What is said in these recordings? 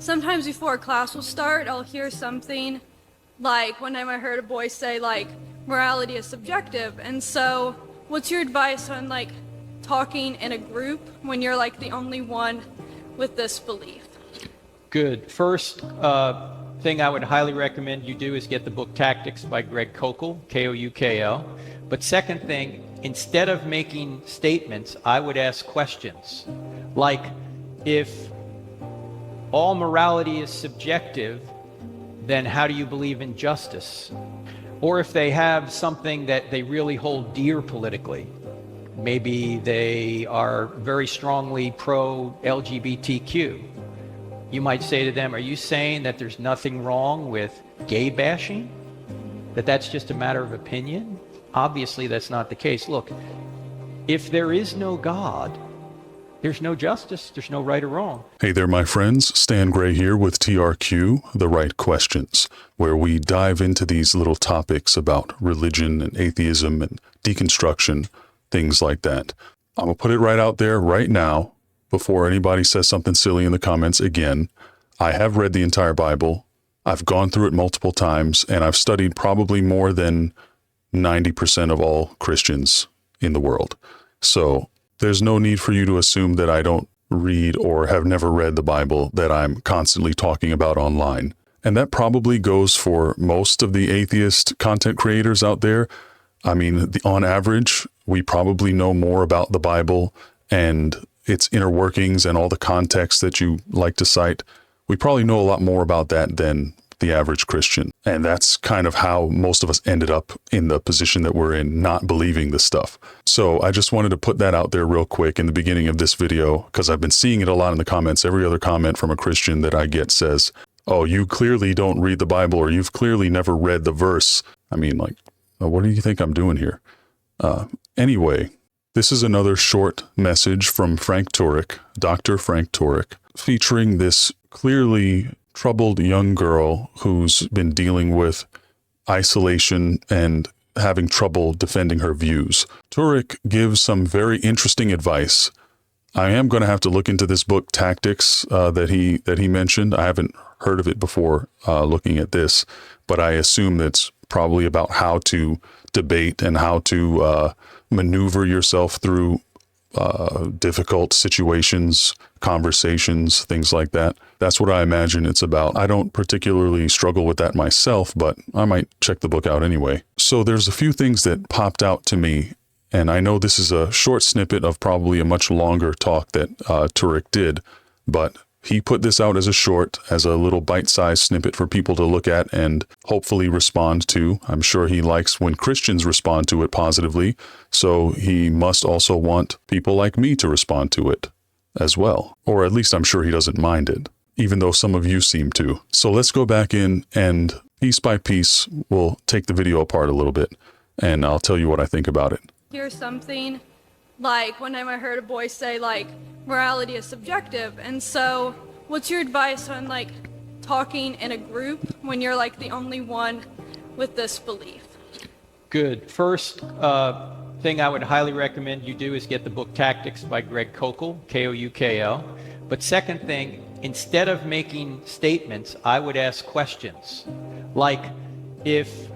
sometimes before class will start, I'll hear something like, one time I heard a boy say, like, morality is subjective. And so what's your advice on, like, talking in a group when you're, like, the only one with this belief? Good. First thing I would highly recommend you do is get the book Tactics by Greg Koukl, K-O-U-K-L. But second thing, instead of making statements, I would ask questions. Like, if all morality is subjective, then how do you believe in justice? Or if they have something that they really hold dear politically, maybe they are very strongly pro-LGBTQ, you might say to them, are you saying that there's nothing wrong with gay bashing? That that's just a matter of opinion? Obviously, that's not the case. Look, if there is no God, there's no justice, there's no right or wrong. Hey there, my friends. Stan Gray here with TRQ, The Right Questions, where we dive into these little topics about religion and atheism and deconstruction, things like that. I'm going to put it right out there right now, before anybody says something silly in the comments again. I have read the entire Bible. I've gone through it multiple times, and I've studied probably more than 90% of all Christians in the world. So there's no need for you to assume that I don't read or have never read the Bible that I'm constantly talking about online. And that probably goes for most of the atheist content creators out there. I mean, on average, we probably know more about the Bible and its inner workings and all the context that you like to cite. We probably know a lot more about that than the average Christian. And that's kind of how most of us ended up in the position that we're in, not believing this stuff. So I just wanted to put that out there real quick in the beginning of this video, because I've been seeing it a lot in the comments. Every other comment from a Christian that I get says, oh, you clearly don't read the Bible, or you've clearly never read the verse. I mean, like, what do you think I'm doing here? Anyway, this is another short message from Frank Turek, Dr. Frank Turek, featuring this clearly troubled young girl who's been dealing with isolation and having trouble defending her views. Turek gives some very interesting advice. I am going to have to look into this book, Tactics, that he mentioned. I haven't heard of it before looking at this, but I assume that's probably about how to debate and how to maneuver yourself through difficult situations, conversations, things like that. That's what I imagine it's about. I don't particularly struggle with that myself, but I might check the book out anyway. So there's a few things that popped out to me, and I know this is a short snippet of probably a much longer talk that Turek did, but he put this out as a short, as a little bite-sized snippet for people to look at and hopefully respond to. I'm sure he likes when Christians respond to it positively, so he must also want people like me to respond to it as well. Or at least I'm sure he doesn't mind it, even though some of you seem to. So let's go back in and piece by piece, we'll take the video apart a little bit, and I'll tell you what I think about it. Here's something like, one time I heard a boy say, like, morality is subjective. And so what's your advice on, like, talking in a group when you're, like, the only one with this belief? Good. First thing I would highly recommend you do is get the book Tactics by Greg Koukl, K-O-U-K-L. But second thing, instead of making statements, I would ask questions. Like, if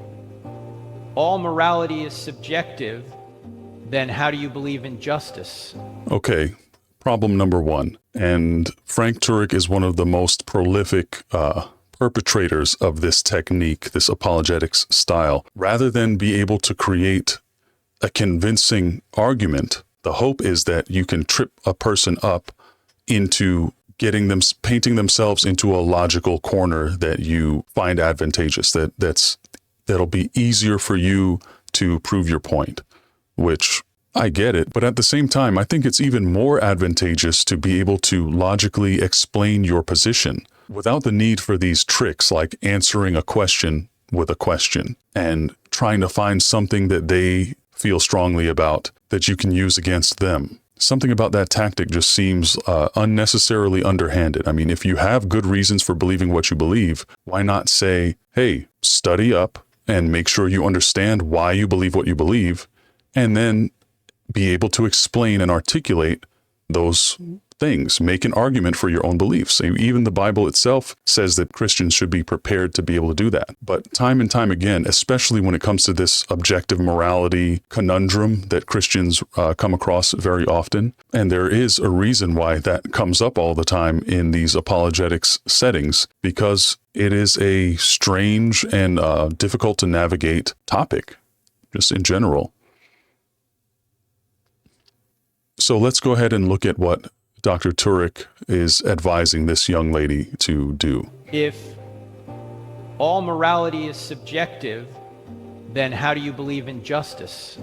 all morality is subjective, then how do you believe in justice? Okay, problem number one. And Frank Turek is one of the most prolific perpetrators of this technique, this apologetics style. Rather than be able to create a convincing argument, the hope is that you can trip a person up into getting them, painting themselves into a logical corner that you find advantageous, that'll be easier for you to prove your point. Which I get it, but at the same time, I think it's even more advantageous to be able to logically explain your position without the need for these tricks like answering a question with a question and trying to find something that they feel strongly about that you can use against them. Something about that tactic just seems unnecessarily underhanded. I mean, if you have good reasons for believing what you believe, why not say, hey, study up and make sure you understand why you believe what you believe, and then be able to explain and articulate those things. Make an argument for your own beliefs. Even the Bible itself says that Christians should be prepared to be able to do that. But time and time again, especially when it comes to this objective morality conundrum that Christians come across very often, and there is a reason why that comes up all the time in these apologetics settings, because it is a strange and difficult to navigate topic, just in general. So let's go ahead and look at what Dr. Turek is advising this young lady to do. If all morality is subjective, then how do you believe in justice?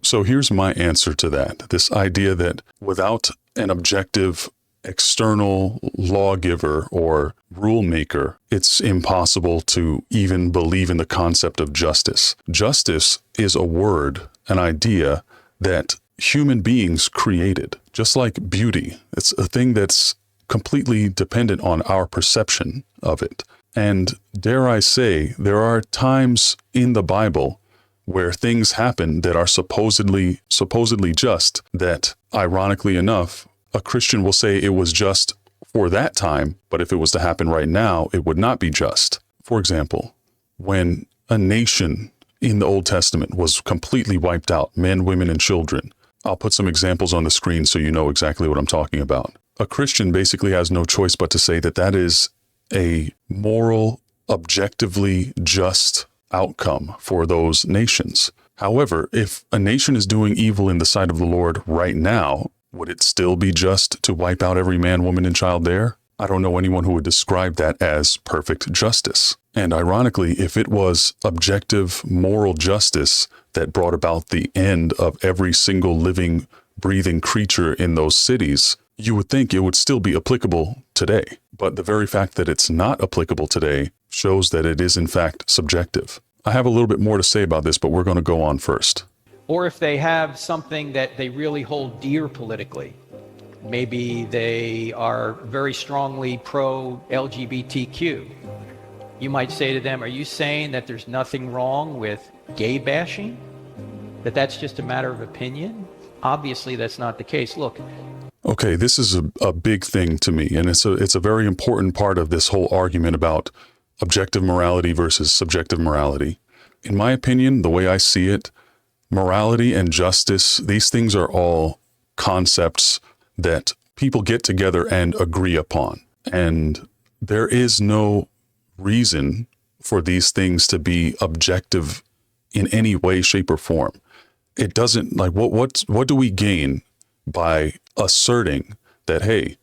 So here's my answer to that. This idea that without an objective external lawgiver or rule maker, it's impossible to even believe in the concept of justice. Justice is a word, an idea that human beings created, just like beauty. It's a thing that's completely dependent on our perception of it. And dare I say, there are times in the Bible where things happen that are supposedly just, that ironically enough, a Christian will say it was just for that time, but if it was to happen right now, it would not be just. For example, when a nation in the Old Testament was completely wiped out, men, women, and children, I'll put some examples on the screen so you know exactly what I'm talking about. A Christian basically has no choice but to say that that is a moral, objectively just outcome for those nations. However, if a nation is doing evil in the sight of the Lord right now, would it still be just to wipe out every man, woman, and child there? I don't know anyone who would describe that as perfect justice. And ironically, if it was objective moral justice that brought about the end of every single living, breathing creature in those cities, you would think it would still be applicable today. But the very fact that it's not applicable today shows that it is in fact subjective. I have a little bit more to say about this, but we're going to go on first. Or if they have something that they really hold dear politically, maybe they are very strongly pro-LGBTQ. You might say to them, are you saying that there's nothing wrong with gay bashing? That that's just a matter of opinion? Obviously, that's not the case. Look. Okay, this is a big thing to me, and it's a very important part of this whole argument about objective morality versus subjective morality. In my opinion, the way I see it, morality and justice, these things are all concepts that people get together and agree upon. And there is no reason for these things to be objective in any way, shape, or form. It doesn't, like, what do we gain by asserting that, hey,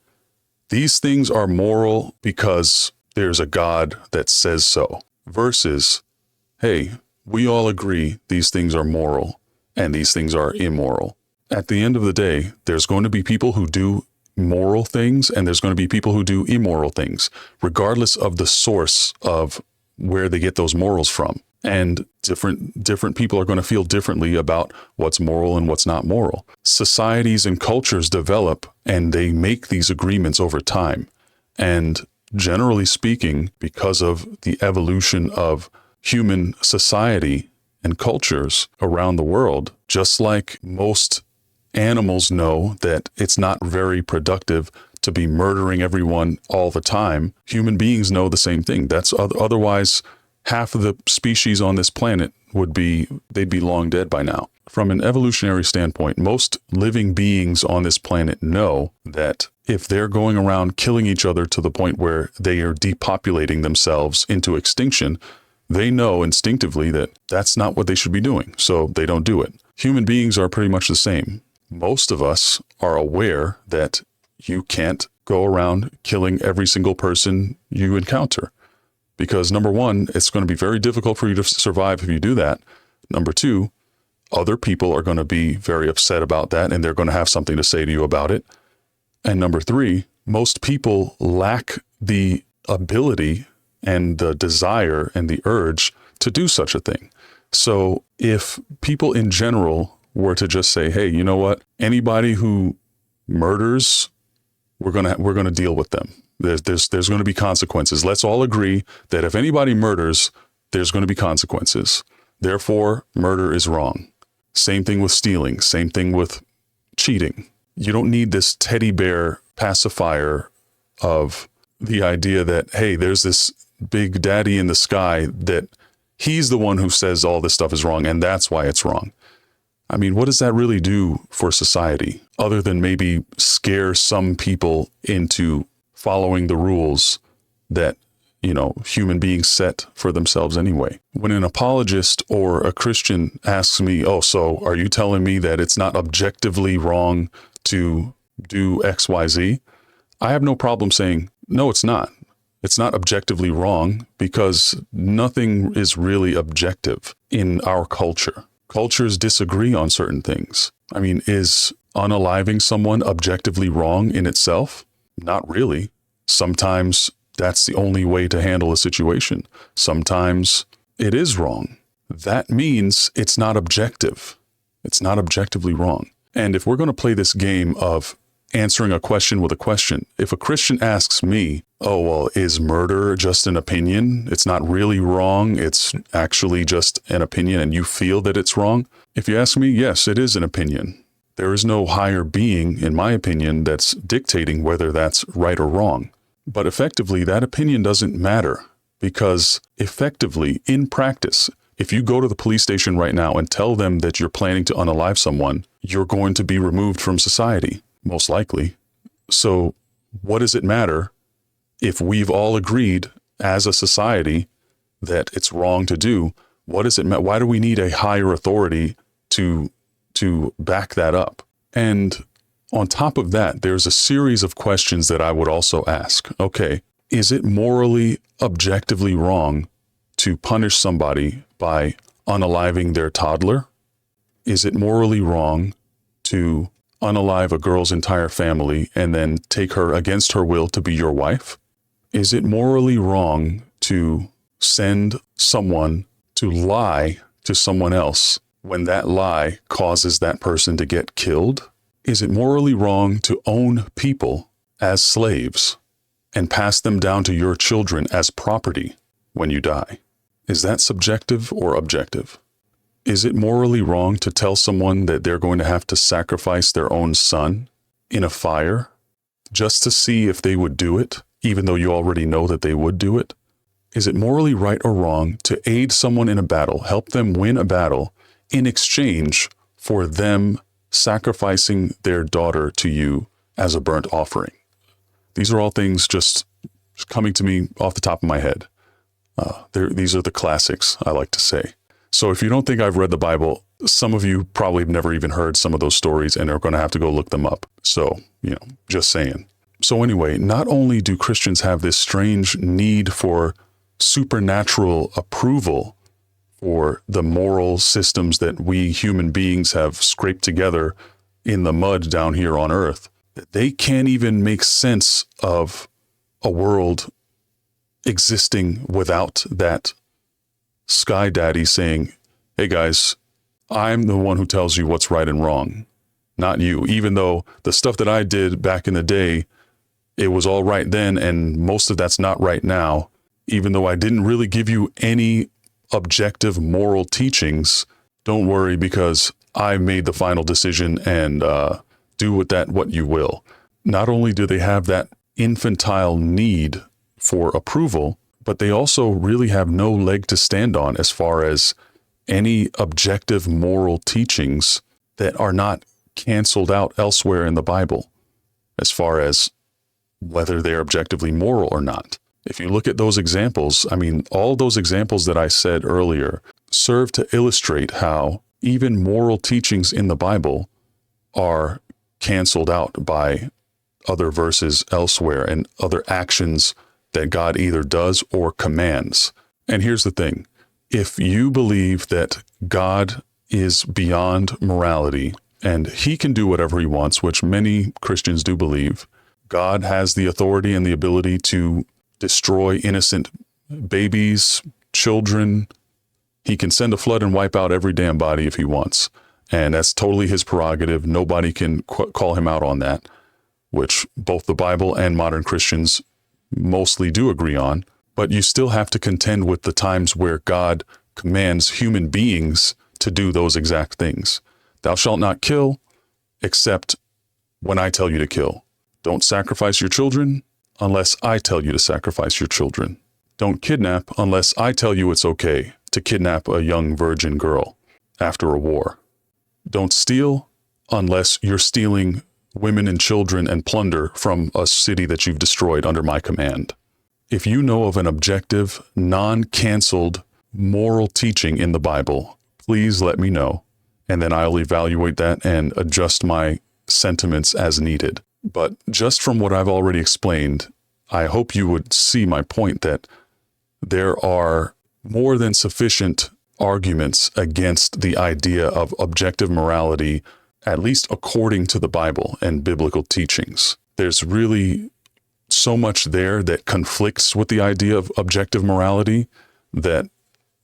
these things are moral because there's a God that says so, versus, hey, we all agree these things are moral and these things are immoral. At the end of the day, there's going to be people who do moral things and there's going to be people who do immoral things, regardless of the source of where they get those morals from. And different people are going to feel differently about what's moral and what's not moral. Societies and cultures develop and they make these agreements over time. And generally speaking, because of the evolution of human society and cultures around the world, just like most animals know that it's not very productive to be murdering everyone all the time, human beings know the same thing. That's otherwise half of the species on this planet they'd be long dead by now. From an evolutionary standpoint, most living beings on this planet know that if they're going around killing each other to the point where they are depopulating themselves into extinction, they know instinctively that that's not what they should be doing, so they don't do it. Human beings are pretty much the same. Most of us are aware that you can't go around killing every single person you encounter. Because number one, it's going to be very difficult for you to survive if you do that. Number two, other people are going to be very upset about that and they're going to have something to say to you about it. And number three, most people lack the ability and the desire and the urge to do such a thing. So if people in general were to just say, hey, you know what? Anybody who murders, we're going to deal with them. There's going to be consequences. Let's all agree that if anybody murders, there's going to be consequences. Therefore, murder is wrong. Same thing with stealing. Same thing with cheating. You don't need this teddy bear pacifier of the idea that, hey, there's this big daddy in the sky that he's the one who says all this stuff is wrong and that's why it's wrong. I mean, what does that really do for society other than maybe scare some people into following the rules that, human beings set for themselves anyway? When an apologist or a Christian asks me, oh, so are you telling me that it's not objectively wrong to do X, Y, Z? I have no problem saying, no, it's not. It's not objectively wrong because nothing is really objective in our culture. Cultures disagree on certain things. I mean, is unaliving someone objectively wrong in itself? Not really. Sometimes that's the only way to handle a situation. Sometimes it is wrong. That means it's not objective. It's not objectively wrong. And if we're going to play this game of answering a question with a question, if a Christian asks me, oh, well, is murder just an opinion? It's not really wrong. It's actually just an opinion and you feel that it's wrong. If you ask me, yes, it is an opinion. There is no higher being, in my opinion, that's dictating whether that's right or wrong. But effectively, that opinion doesn't matter because effectively, in practice, if you go to the police station right now and tell them that you're planning to unalive someone, you're going to be removed from society, most likely. So what does it matter if we've all agreed as a society that it's wrong to do? What does it matter? Why do we need a higher authority to back that up? And on top of that, there's a series of questions that I would also ask. Okay, is it morally, objectively wrong to punish somebody by unaliving their toddler? Is it morally wrong to unalive a girl's entire family and then take her against her will to be your wife? Is it morally wrong to send someone to lie to someone else when that lie causes that person to get killed? Is it morally wrong to own people as slaves and pass them down to your children as property when you die? Is that subjective or objective? Is it morally wrong to tell someone that they're going to have to sacrifice their own son in a fire just to see if they would do it, even though you already know that they would do it? Is it morally right or wrong to aid someone in a battle, help them win a battle in exchange for them sacrificing their daughter to you as a burnt offering? These are all things just coming to me off the top of my head. These are the classics, I like to say. So if you don't think I've read the Bible, some of you probably have never even heard some of those stories and are going to have to go look them up. So, just saying. So anyway, not only do Christians have this strange need for supernatural approval for the moral systems that we human beings have scraped together in the mud down here on earth, they can't even make sense of a world existing without that sky daddy saying, hey guys, I'm the one who tells you what's right and wrong, not you. Even though the stuff that I did back in the day, it was all right then, and most of that's not right now. Even though I didn't really give you any objective moral teachings, don't worry because I made the final decision and do with that what you will. Not only do they have that infantile need for approval, but they also really have no leg to stand on as far as any objective moral teachings that are not canceled out elsewhere in the Bible, as far as whether they're objectively moral or not. If you look at those examples, I mean, all those examples that I said earlier serve to illustrate how even moral teachings in the Bible are canceled out by other verses elsewhere and other actions that God either does or commands. And here's the thing. If you believe that God is beyond morality and he can do whatever he wants, which many Christians do believe, God has the authority and the ability to destroy innocent babies, children. He can send a flood and wipe out every damn body if he wants. And that's totally his prerogative. Nobody can call him out on that, which both the Bible and modern Christians mostly do agree on. But you still have to contend with the times where God commands human beings to do those exact things. Thou shalt not kill, except when I tell you to kill. Don't sacrifice your children unless I tell you to sacrifice your children. Don't kidnap unless I tell you it's okay to kidnap a young virgin girl after a war. Don't steal unless you're stealing women and children and plunder from a city that you've destroyed under my command. If you know of an objective, non-canceled moral teaching in the Bible, please let me know, and then I'll evaluate that and adjust my sentiments as needed. But just from what I've already explained, I hope you would see my point that there are more than sufficient arguments against the idea of objective morality, at least according to the Bible and biblical teachings. There's really so much there that conflicts with the idea of objective morality that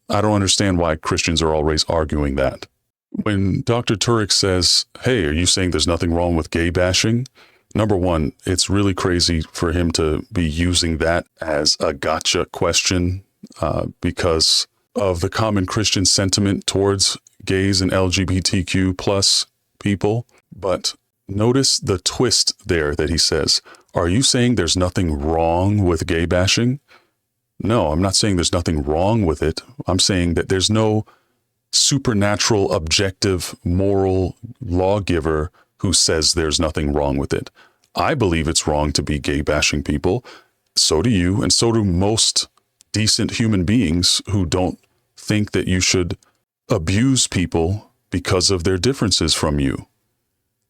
I don't understand why Christians are always arguing that. When Dr. Turek says, hey, are you saying there's nothing wrong with gay bashing? Number one, it's really crazy for him to be using that as a gotcha question because of the common Christian sentiment towards gays and LGBTQ plus people. But notice the twist there that he says, are you saying there's nothing wrong with gay bashing? No, I'm not saying there's nothing wrong with it. I'm saying that there's no supernatural, objective, moral lawgiver who says there's nothing wrong with it. I believe it's wrong to be gay bashing people. So do you, and so do most decent human beings who don't think that you should abuse people because of their differences from you.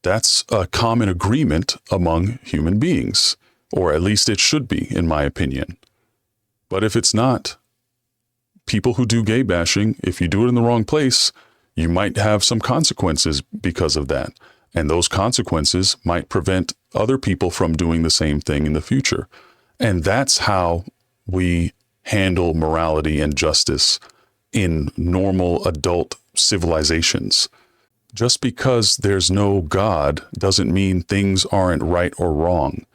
That's a common agreement among human beings, or at least it should be, in my opinion. But if it's not, people who do gay bashing, if you do it in the wrong place, you might have some consequences because of that. And those consequences might prevent other people from doing the same thing in the future. And that's how we handle morality and justice in normal adult civilizations. Just because there's no God doesn't mean things aren't right or wrong.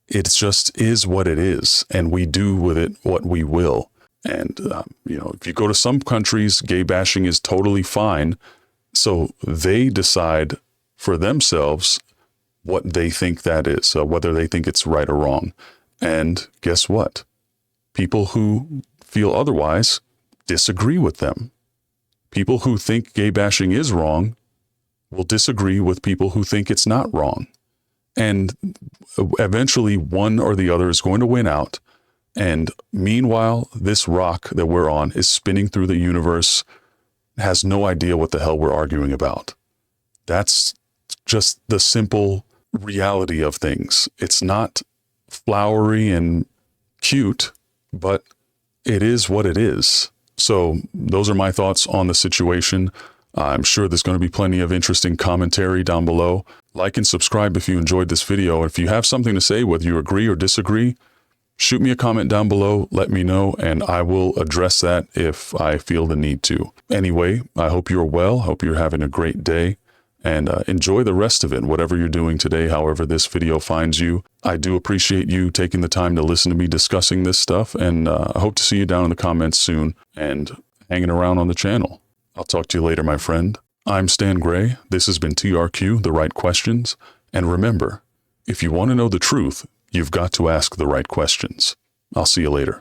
It just is what it is, and we do with it what we will. And, if you go to some countries, gay bashing is totally fine. So they decide for themselves what they think that is, whether they think it's right or wrong. And guess what? People who feel otherwise disagree with them. People who think gay bashing is wrong will disagree with people who think it's not wrong. And eventually one or the other is going to win out. And meanwhile, this rock that we're on is spinning through the universe, has no idea what the hell we're arguing about. That's just the simple reality of things. It's not flowery and cute, but it is what it is. So those are my thoughts on the situation. I'm sure there's going to be plenty of interesting commentary down below. Like and subscribe if you enjoyed this video. If you have something to say, whether you agree or disagree, shoot me a comment down below, let me know, and I will address that if I feel the need to. Anyway, I hope you're well, hope you're having a great day, and enjoy the rest of it, whatever you're doing today, however this video finds you. I do appreciate you taking the time to listen to me discussing this stuff, and I hope to see you down in the comments soon and hanging around on the channel. I'll talk to you later, my friend. I'm Stan Gray. This has been TRQ, The Right Questions. And remember, if you want to know the truth, you've got to ask the right questions. I'll see you later.